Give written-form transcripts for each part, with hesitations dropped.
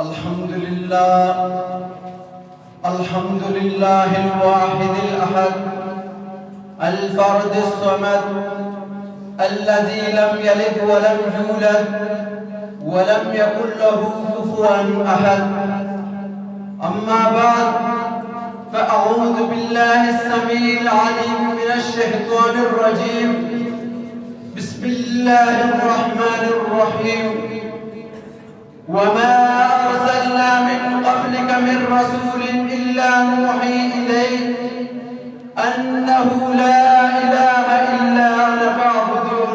الحمد لله الواحد الأحد الفرد الصمد الذي لم يلد ولم يولد ولم يكن له كفوا أحد. أما بعد فأعوذ بالله السميع العليم من الشيطان الرجيم. بسم الله الرحمن الرحيم. وما أرسلنا من قبلك من رسول إلا نوحي إليه أنه لا إله إلا أنا فاعبدون.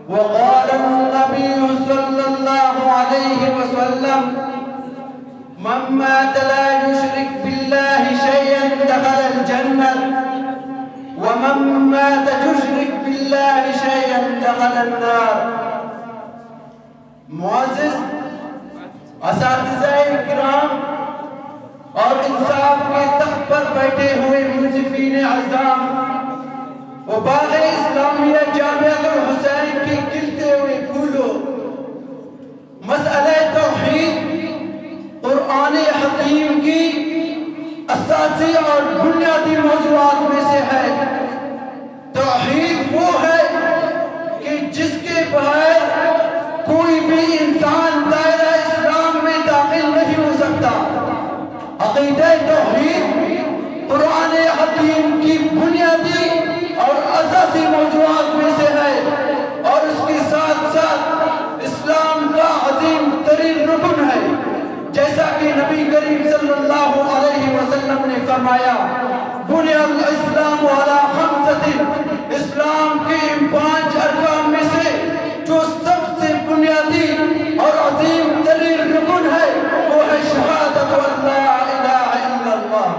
وقال النبي صلى الله عليه وسلم من مات لا يشرك بالله شيئا دخل الجنة ومن مات يشرك بالله شيئا دخل النار. معزز اساتذہ کرام اور انصاف کے تخت پر بیٹھے ہوئے منصفین اعظام و باغ اسلامیہ جامعۃ الحسین کے کھلتے ہوئے پھولوں، مسئلہ توحید قرآن حکیم کی اساسی اور بنیادی موضوعات میں سے ہے. توحید وہ ہے کہ جس کے بغیر کوئی بھی انسان دائرہ اسلام میں داخل نہیں ہو سکتا. عقیدہ توحید قرآن حکیم کی بنیادی اور اساسی موضوعات میں سے ہے اور اس کے ساتھ ساتھ اسلام کا عظیم ترین رکن ہے. جیسا کہ نبی کریم صلی اللہ علیہ وسلم نے فرمایا بنی الاسلام علی خمسۃ، اسلام کے 5 ارکان میں سے جو سب سے بنیادی اور عظیم ترین رکن ہے وہ ہے شہادت ان لا الہ الا اللہ.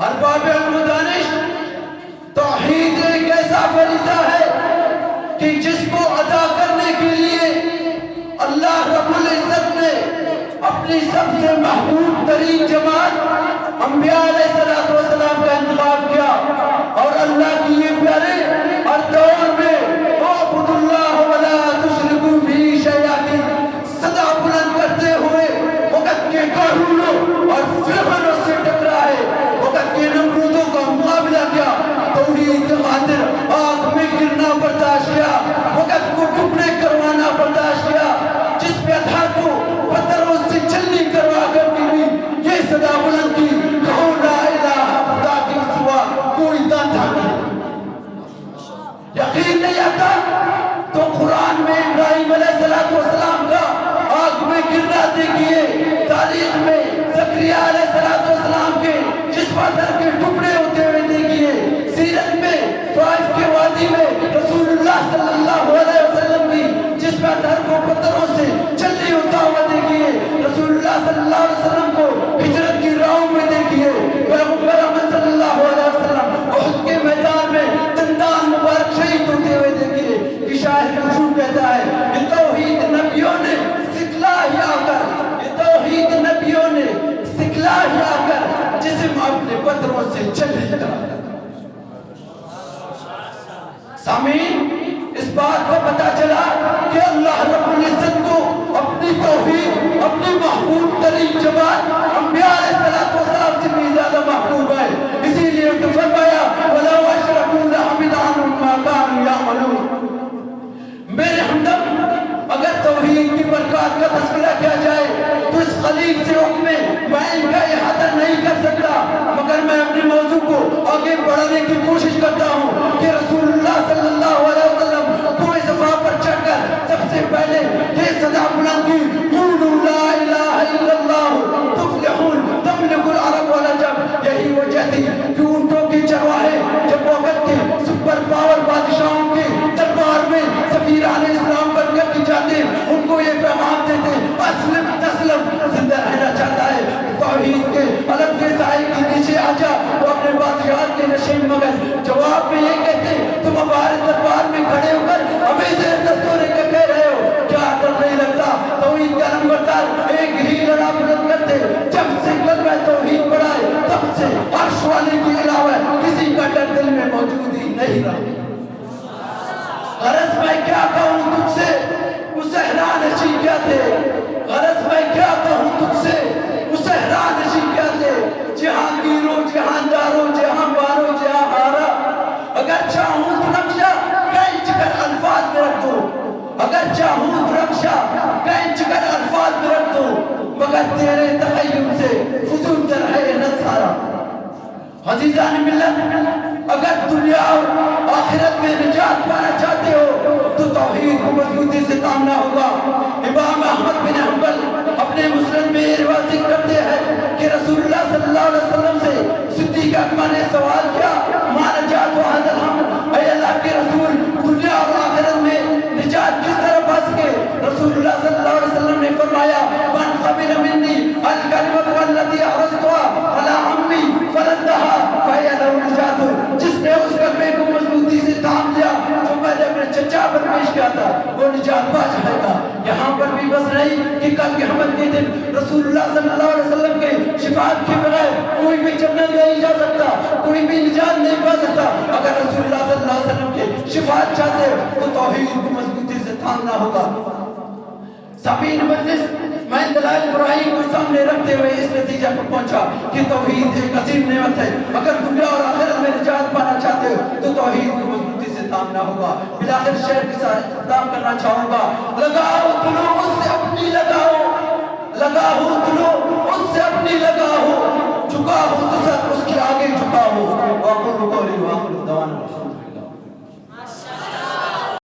ارباب علم و دانش، توحید ایک ایسا فریضہ ہے کہ جس کو ادا کرنے کے لیے اللہ رب العزت نے اپنی سب سے محبوب ترین جماعت انبیاء علیہ السلام کا انتخاب کیا اور اللہ کی یہ پیارے ہر دور میں اعبدوا اللہ ولا تشرکوا بہ شیئا کی صدا بلند کرتے ہوئے وقت کے قارونوں اور فرعونوں سے ٹکرائے، وقت کے نمرودوں کا مقابلہ کیا، توحید کی خاطر آگ میں گرنا برداشت کیا، وقت کو ٹکڑے کروانا برداشت کیا، جس پیدھا کو پتھروں سے چھلنی کروا کر بھی یہ صدا بلند کی کہو لا الہ خدا کے سوا کوئی داتا نہیں. یقین نہیں آتا تو قرآن میں ابراہیم علیہ السلام کا آگ میں گرنا دیکھیے، تاریخ میں زکریا علیہ السلام کے جس پتھر کے ٹکڑے ہوتے ہوئے دیکھیے، سیرت میں طائف کے وادی میں رسول اللہ صلی اللہ علیہ وسلم کی جس پتھر کو پتھروں سے چھلنی ہوتا ہوا دیکھیے، رسول اللہ صلی اللہ علیہ وسلم کو ہجرت کی راہوں میں دیکھیے، پیغمبر احمد صلی اللہ علیہ وسلم احد کے میدان میں دندان مبارک شہید ہوتے ہوئے دیکھیے. کہ شاعر مشہور کہتا ہے یہ توحید نبیوں نے سکھلایا کر، یہ توحید نبیوں نے سکھلایا کر جسم اپنے پتھروں سے چھلنی کرا. سامعین، اس بات کو پتا چلا کہ اللہ رب العزت کو اپنی توحید، اپنی محبوب ترین جماعت انبیاء علیہ السلام سے بھی زیادہ محبوب ہے. اسی لیے تو فرمایا وَلَوْ أَشْرَكُوا لَحَبِطَ عَنْهُمْ مَا كَانُوا يَعْمَلُونَ. میرے ہمدم، اگر توحید کی برکات کا تذکرہ کیا جائے تو اس خلیج سے حکم میں ان کا احاطہ نہیں کر سکتا، مگر میں اپنے موضوع کو آگے بڑھانے کی کوشش کرتا ہوں کہ رسول اللہ صلی اللہ علیہ وسلم کوئی صفحہ پر چڑھ کر سب سے پہلے یہ صدا بلند کی قولوا لا الہ الا اللہ تفلحون تملک العرب والعجم. یہی وجہ تھی کہ اونٹوں کے چرواہے جب وقت کے سپر پاور بادشاہوں کے دربار میں سفیر علیہ السلام بن کر کی جاتے ان کو یہ پیغام دیتے اسلم تسلم، زندہ رہنا چاہتا ہے توحید کے علم کے سائے کے نیچے آ جا. وہ اپنے بادشاہت کے نشین مگر جواب میں یہ کہتے تم ہمارے دربار میں کھڑے ہو کر ہمیں زیر دستور کے کہہ رہے ہو، کیا ڈر نہیں لگتا؟ توحید کا نمبردار ایک ہی لڑا بلند کرتے، جب سے کلمہ توحید پڑھائے تب سے عرش والے کے علاوہ کسی کا ڈر دل میں موجود ہی نہیں رہا. غرض میں کیا کہوں تجھ سے، وہ صحرا نشین کیا تھے، غرض مگر تیرے تخیل سے فضول کر ہے نظارہ۔ عزیزان ملت، اگر دنیا اور آخرت میں نجات پانا چاہتے ہو تو توحید کو مضبوطی سے تامنا ہوگا۔ امام احمد بن حنبل اپنے مسند میں یہ روایت کرتے ہیں کہ رسول اللہ صلی اللہ علیہ وسلم سے صدیق اکبر نے سوال کیا، ما نجات و حد الحمد، اے اللہ کے رسول دنیا اور آخرت میں نجات کس طرح پا سکے؟ رسول اللہ صلی اللہ علیہ وسلم نے فرمایا، من قبل منی الکلمۃ والتي احرزتها على عمی فلدها فهي له نجات، جس نے اس کلمے کو مضبوطی سے تھام لیا جو میں نے اپنے چچا پر پیش کیا تھا وہ نجات پا جائے گا۔ یہاں پر بھی بس نہیں کہ کل قیامت کے دن رسول اللہ صلی اللہ علیہ وسلم کے شفاعت کے بغیر کوئی بھی جنت نہیں جا سکتا، کوئی بھی نجات نہیں پا سکتا۔ اگر رسول اللہ صلی اللہ علیہ وسلم کے شفاعت چاہتے تو توحید کو مضبوطی سے تھامنا ہوگا۔ سامعین مجلس، میں دلائل ابراہیم کو سامنے رکھتے ہوئے اس نتیجہ پر پہنچا کہ توحید ایک عظیم نعمت ہے۔ اگر دنیا اور آخرت میں نجات پانا چاہتے ہو تو توحید کو مضبوطی سے تامنا ہوگا۔ بلاخر شعر کے ساتھ اختتام کرنا چاہوں گا، لگاؤ